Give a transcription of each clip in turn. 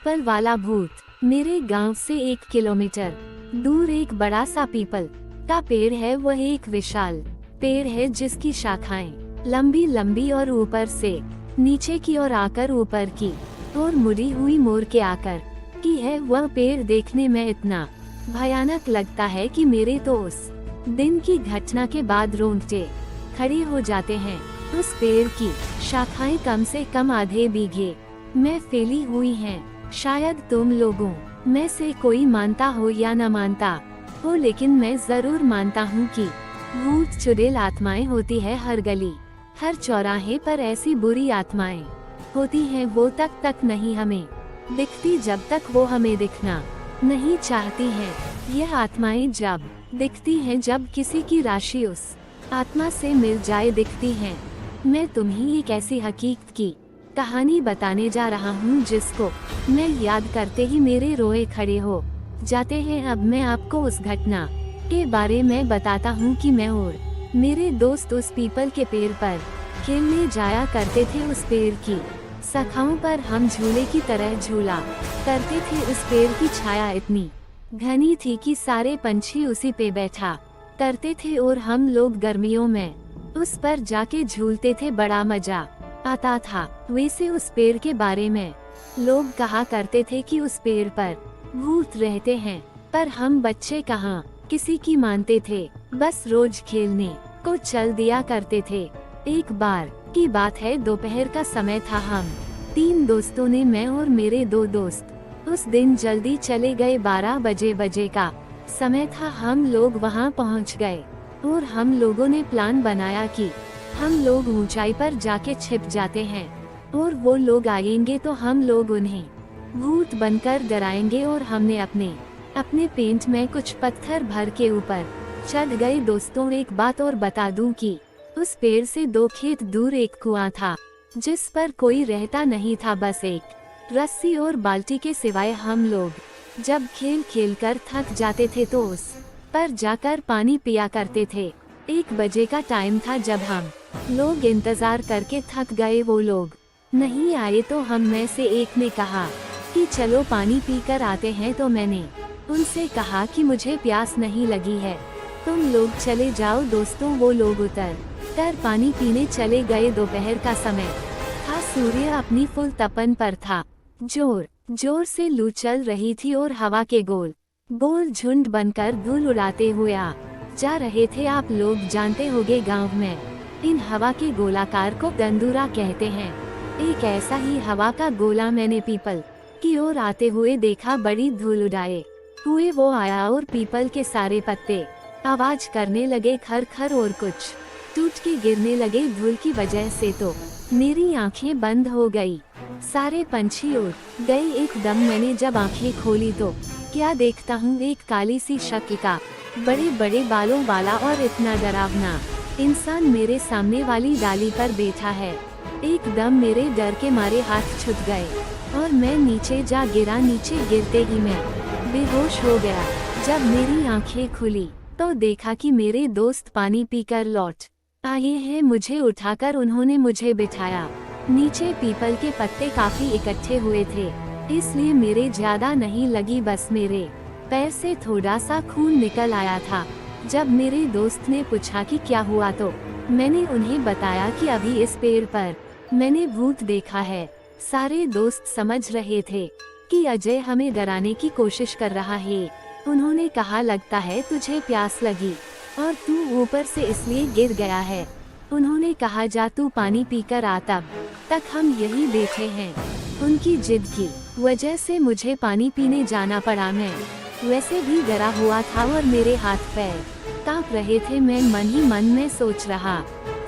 People वाला भूत। मेरे गांव से 1 किलोमीटर दूर एक बड़ा सा पीपल का पेड़ है। वह एक विशाल पेड़ है जिसकी शाखाएं लंबी लंबी और ऊपर से नीचे की ओर आकर ऊपर की और मुड़ी हुई मोड़ के आकर की है। वह पेड़ देखने में इतना भयानक लगता है कि मेरे तो उस दिन की घटना के बाद रोंगटे खड़े हो जाते हैं। उस पेड़ की शाखाएं कम से कम आधे बीघे में फैली हुई हैं। शायद तुम लोगों में से कोई मानता हो या न मानता हो, लेकिन मैं जरूर मानता हूँ कि भूत चुड़ैल आत्माएं होती है हर गली हर चौराहे पर। ऐसी बुरी आत्माएं होती हैं वो तक नहीं हमें दिखती जब तक वो हमें दिखना नहीं चाहती हैं। यह आत्माएं जब दिखती हैं जब किसी की राशि उस आत्मा से मिल जाए दिखती हैं। मैं तुम्हें एक ऐसी हकीकत की कहानी बताने जा रहा हूँ जिसको मैं याद करते ही मेरे रोए खड़े हो जाते हैं। अब मैं आपको उस घटना के बारे में बताता हूँ कि मैं और मेरे दोस्त उस पीपल के पेड़ पर खेलने जाया करते थे। उस पेड़ की शाखाओं पर हम झूले की तरह झूला करते थे। उस पेड़ की छाया इतनी घनी थी कि सारे पंछी उसी पे बैठा करते थे और हम लोग गर्मियों में उस पर जाके झूलते थे। बड़ा मजा आता था। वैसे उस पेड़ के बारे में लोग कहा करते थे कि उस पेड़ पर भूत रहते हैं, पर हम बच्चे कहाँ किसी की मानते थे। बस रोज खेलने को चल दिया करते थे। एक बार की बात है, दोपहर का समय था। हम 3 दोस्तों ने, मैं और मेरे 2 दोस्त उस दिन जल्दी चले गए। 12 बजे का समय था। हम लोग वहाँ पहुँच गए और हम लोगों ने प्लान बनाया कि हम लोग ऊंचाई पर जाके छिप जाते हैं और वो लोग आएंगे तो हम लोग उन्हें भूत बनकर डराएंगे। और हमने अपने पेंट में कुछ पत्थर भर के ऊपर चढ़ गए। दोस्तों, एक बात और बता दूं कि उस पेड़ से 2 खेत दूर एक कुआं था जिस पर कोई रहता नहीं था। बस एक रस्सी और बाल्टी के सिवाय हम लोग जब खेल कर थक जाते थे तो उस पर जाकर पानी पिया करते थे। 1 बजे का टाइम था जब हम लोग इंतजार करके थक गए। वो लोग नहीं आए तो हम में से एक ने कहा कि चलो पानी पीकर आते हैं। तो मैंने उनसे कहा कि मुझे प्यास नहीं लगी है, तुम लोग चले जाओ। दोस्तों, वो लोग उतर कर पानी पीने चले गए। दोपहर का समय था, सूर्य अपनी फुल तपन पर था। जोर से लू चल रही थी और हवा के गोल झुंड बनकर धूल उड़ाते हुए आ जा रहे थे। आप लोग जानते होंगे, गांव में इन हवा के गोलाकार को गंदूरा कहते हैं। एक ऐसा ही हवा का गोला मैंने पीपल की ओर आते हुए देखा। बड़ी धूल उड़ाए हुए वो आया और पीपल के सारे पत्ते आवाज करने लगे, खर खर, और कुछ टूट के गिरने लगे। धूल की वजह से तो मेरी आंखें बंद हो गई। सारे पंछी उड़ गए एकदम। मैंने जब आंखें खोली तो क्या देखता हूँ, एक काली सी शक्ल का बड़े बड़े बालों वाला और इतना डरावना इंसान मेरे सामने वाली डाली पर बैठा है। एकदम मेरे डर के मारे हाथ छूट गए और मैं नीचे जा गिरा। नीचे गिरते ही मैं बेहोश हो गया। जब मेरी आंखें खुली तो देखा कि मेरे दोस्त पानी पीकर लौट आए हैं। मुझे उठाकर उन्होंने मुझे बिठाया। नीचे पीपल के पत्ते काफी इकट्ठे हुए थे, इसलिए मेरे ज्यादा नहीं लगी। बस मेरे पैर से थोड़ा सा खून निकल आया था। जब मेरे दोस्त ने पूछा कि क्या हुआ तो मैंने उन्हें बताया कि अभी इस पेड़ पर मैंने भूत देखा है। सारे दोस्त समझ रहे थे कि अजय हमें डराने की कोशिश कर रहा है। उन्होंने कहा, लगता है तुझे प्यास लगी और तू ऊपर से इसलिए गिर गया है। उन्होंने कहा, जा तू पानी पीकर आ। तब तक हम यही बैठे हैं। उनकी जिद की वजह से मुझे पानी पीने जाना पड़ा। मैं वैसे भी डरा हुआ था और मेरे हाथ पैर कांप रहे थे। मैं मन ही मन में सोच रहा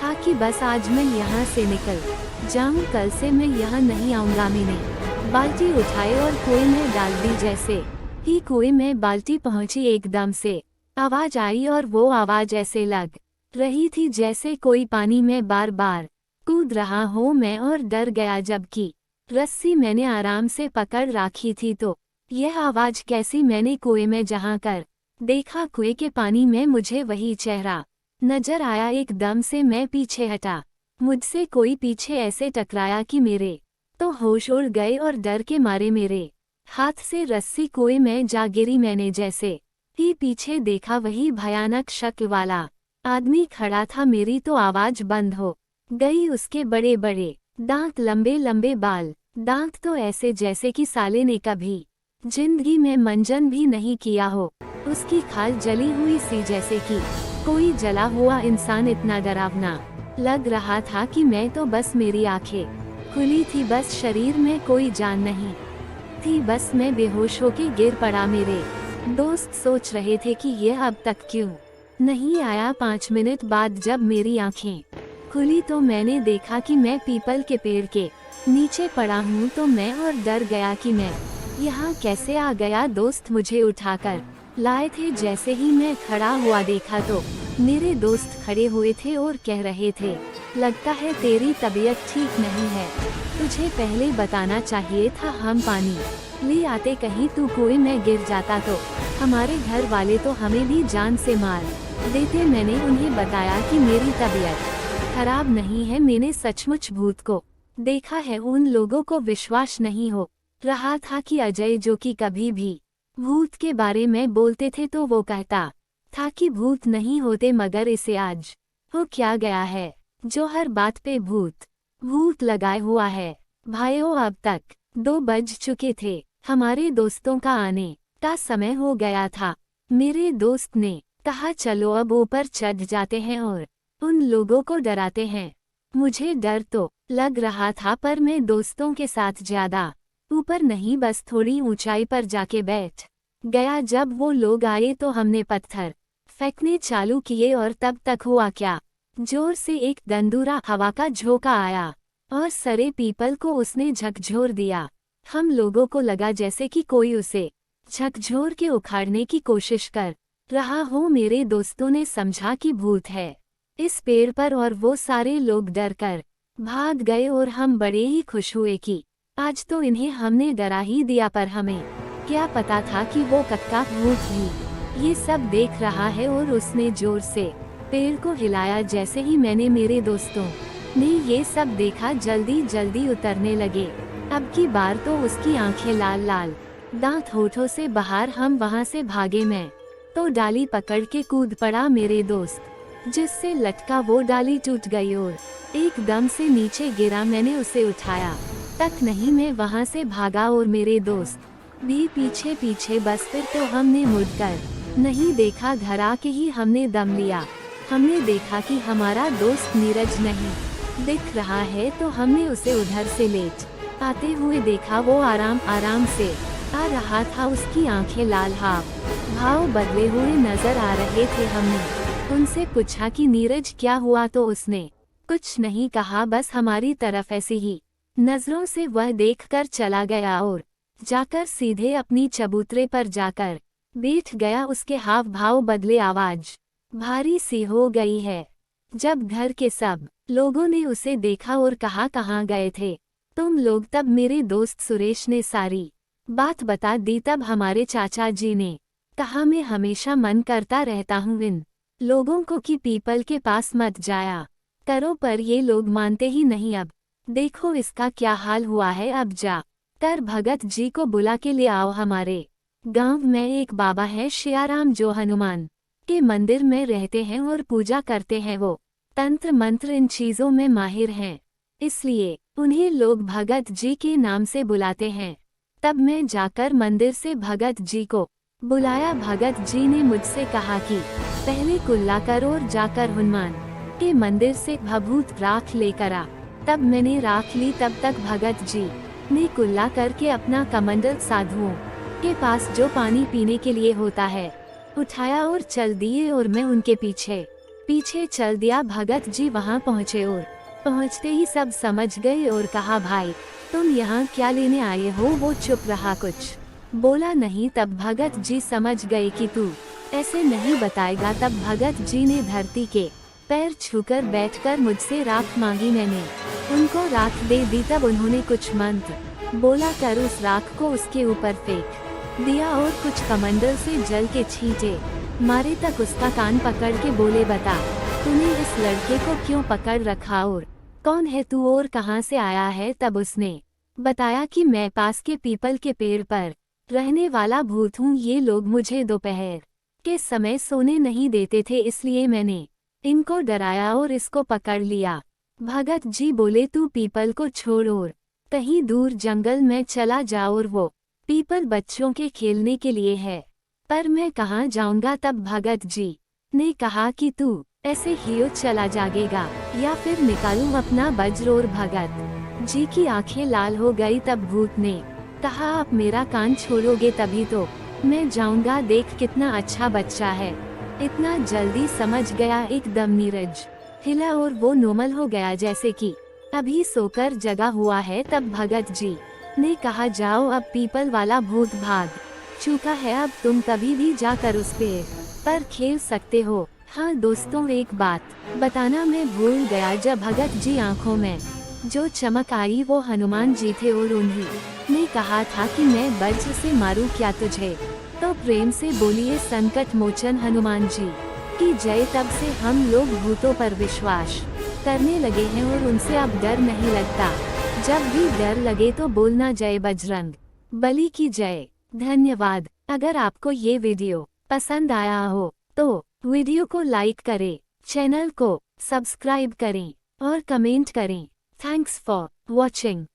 था कि बस आज मैं यहाँ से निकल जाऊँ, कल से मैं यहाँ नहीं आऊँगा। मैंने बाल्टी उठाई और कुएं में डाल दी। जैसे ही कुएं में बाल्टी पहुँची, एकदम से आवाज आई और वो आवाज ऐसे लग रही थी जैसे कोई पानी में बार बार कूद रहा हो। मैं और डर गया, जबकि रस्सी मैंने आराम से पकड़ रखी थी। तो यह आवाज कैसी? मैंने कुएं में जहाँ कर देखा, कुएं के पानी में मुझे वही चेहरा नजर आया। एकदम से मैं पीछे हटा। मुझसे कोई पीछे ऐसे टकराया कि मेरे तो होश उड़ गए और डर के मारे मेरे हाथ से रस्सी कोई मैं जा गिरी मैंने जैसे ही पीछे देखा वही भयानक शक्ल वाला आदमी खड़ा था। मेरी तो आवाज बंद हो गई। उसके बड़े बड़े दांत, लंबे लंबे बाल, दांत तो ऐसे जैसे कि साले ने कभी जिंदगी में मंजन भी नहीं किया हो। उसकी खाल जली हुई सी जैसे कि कोई जला हुआ इंसान। इतना डरावना लग रहा था कि मैं तो बस मेरी आंखें खुली थी, बस शरीर में कोई जान नहीं थी। बस मैं बेहोश होके गिर पड़ा। मेरे दोस्त सोच रहे थे कि यह अब तक क्यों नहीं आया। 5 मिनट बाद जब मेरी आंखें खुली तो मैंने देखा कि मैं पीपल के पेड़ के नीचे पड़ा हूँ। तो मैं और डर गया कि मैं यहाँ कैसे आ गया। दोस्त मुझे उठाकर लाए थे। जैसे ही मैं खड़ा हुआ देखा तो मेरे दोस्त खड़े हुए थे और कह रहे थे, लगता है तेरी तबीयत ठीक नहीं है, तुझे पहले बताना चाहिए था। हम पानी ले आते, कहीं तू कोई में गिर जाता तो हमारे घर वाले तो हमें भी जान से मार देते। मैंने उन्हें बताया कि मेरी तबीयत खराब नहीं है, मैंने सचमुच भूत को देखा है। उन लोगों को विश्वास नहीं हो रहा था कि अजय, जो कि कभी भी भूत के बारे में बोलते थे, तो वो कहता था कि भूत नहीं होते, मगर इसे आज हो क्या गया है जो हर बात पे भूत भूत लगाए हुआ है। भाइयों, अब तक 2 बज चुके थे। हमारे दोस्तों का आने का समय हो गया था। मेरे दोस्त ने कहा, चलो अब ऊपर चढ़ जाते हैं और उन लोगों को डराते हैं। मुझे डर तो लग रहा था, पर मैं दोस्तों के साथ ज्यादा ऊपर नहीं, बस थोड़ी ऊंचाई पर जाके बैठ गया। जब वो लोग आए तो हमने पत्थर फेंकने चालू किए और तब तक हुआ क्या, जोर से एक दंदूरा हवा का झोंका आया और सरे पीपल को उसने झकझोर दिया। हम लोगों को लगा जैसे कि कोई उसे झकझोर के उखाड़ने की कोशिश कर रहा हो। मेरे दोस्तों ने समझा कि भूत है इस पेड़ पर और वो सारे लोग डर कर भाग गए और हम बड़े ही खुश हुए कि आज तो इन्हें हमने डरा ही दिया। पर हमें क्या पता था कि वो कक्का भूत भी ये सब देख रहा है। और उसने जोर से पेड़ को हिलाया। जैसे ही मैंने मेरे दोस्तों ने ये सब देखा, जल्दी जल्दी उतरने लगे। अब की बार तो उसकी आंखें लाल लाल, दांत होठों से बाहर। हम वहां से भागे। मैं तो डाली पकड़ के कूद पड़ा। मेरे दोस्त जिससे लटका वो डाली टूट गई और एकदम से नीचे गिरा। मैंने उसे उठाया तक नहीं, मैं वहां से भागा और मेरे दोस्त भी पीछे पीछे। बस फिर तो हमने मुड़कर नहीं देखा, घर आके ही हमने दम लिया। हमने देखा कि हमारा दोस्त नीरज नहीं दिख रहा है, तो हमने उसे उधर से लेट आते हुए देखा। वो आराम आराम से आ रहा था। उसकी आंखें लाल, हाव भाव बदले हुए नजर आ रहे थे। हमने उनसे पूछा कि नीरज क्या हुआ, तो उसने कुछ नहीं कहा, बस हमारी तरफ ऐसी ही नजरों से वह देखकर चला गया और जाकर सीधे अपनी चबूतरे पर जाकर बैठ गया। उसके हाव भाव बदले, आवाज भारी सी हो गई है। जब घर के सब लोगों ने उसे देखा और कहा, कहाँ गए थे तुम लोग, तब मेरे दोस्त सुरेश ने सारी बात बता दी। तब हमारे चाचा जी ने कहा, मैं हमेशा मन करता रहता हूँ इन लोगों को कि पीपल के पास मत जाया करो, पर ये लोग मानते ही नहीं। अब देखो इसका क्या हाल हुआ है। अब जा कर भगत जी को बुला के ले आओ। हमारे गांव में एक बाबा है श्याराम, जो हनुमान के मंदिर में रहते हैं और पूजा करते हैं। वो तंत्र मंत्र इन चीजों में माहिर हैं, इसलिए उन्हें लोग भगत जी के नाम से बुलाते हैं। तब मैं जाकर मंदिर से भगत जी को बुलाया। भगत जी ने मुझसे कहा कि पहले कुल्ला कर और जाकर हनुमान के मंदिर से भभूत राख लेकर आ। तब मैंने राख ली। तब तक भगत जी ने कुल्ला करके अपना कमंडल साधुओं के पास, जो पानी पीने के लिए होता है, उठाया और चल दिए और मैं उनके पीछे पीछे चल दिया। भगत जी वहां पहुंचे और पहुंचते ही सब समझ गए और कहा, भाई तुम यहाँ क्या लेने आए हो। वो चुप रहा, कुछ बोला नहीं। तब भगत जी समझ गए कि तू ऐसे नहीं बताएगा। तब भगत जी ने धरती के पैर छूकर बैठकर मुझसे राख मांगी। मैंने उनको राख दे दी। तब उन्होंने कुछ मंत्र बोला कर उस राख को उसके ऊपर फेंक दिया और कुछ कमंडल से जल के छींटे मारे। तक उसका कान पकड़ के बोले, बता तूने इस लड़के को क्यों पकड़ रखा और कौन है तू और कहाँ से आया है। तब उसने बताया कि मैं पास के पीपल के पेड़ पर रहने वाला भूत हूँ। ये लोग मुझे दोपहर के समय सोने नहीं देते थे, इसलिए मैंने इनको डराया और इसको पकड़ लिया। भगत जी बोले, तू पीपल को छोड़ और कहीं दूर जंगल में चला जा, और वो पीपल बच्चों के खेलने के लिए है, पर मैं कहाँ जाऊंगा। तब भगत जी ने कहा कि तू ऐसे ही चला जागेगा या फिर निकालूं अपना वज्र। और भगत जी की आंखें लाल हो गई। तब भूत ने कहा, आप मेरा कान छोड़ोगे तभी तो मैं जाऊंगा। देख कितना अच्छा बच्चा है, इतना जल्दी समझ गया। एकदम नीरज हिला और वो नॉर्मल हो गया, जैसे कि अभी सोकर जगा हुआ है। तब भगत जी ने कहा, जाओ, अब पीपल वाला भूत भाग चुका है, अब तुम कभी भी जाकर उस पेड़ पर खेल सकते हो। हाँ दोस्तों, एक बात बताना मैं भूल गया, जब भगत जी आंखों में जो चमक आई वो हनुमान जी थे, और उन्हीं ने कहा था कि मैं वज्र से मारूं क्या तुझे। तो प्रेम से बोलिए संकट मोचन हनुमान जी की जय। तब से हम लोग भूतों पर विश्वास करने लगे हैं और उनसे अब डर नहीं लगता। जब भी डर लगे तो बोलना जय बजरंग बली की जय। धन्यवाद। अगर आपको ये वीडियो पसंद आया हो तो वीडियो को लाइक करें, चैनल को सब्सक्राइब करें और कमेंट करें। Thanks for watching.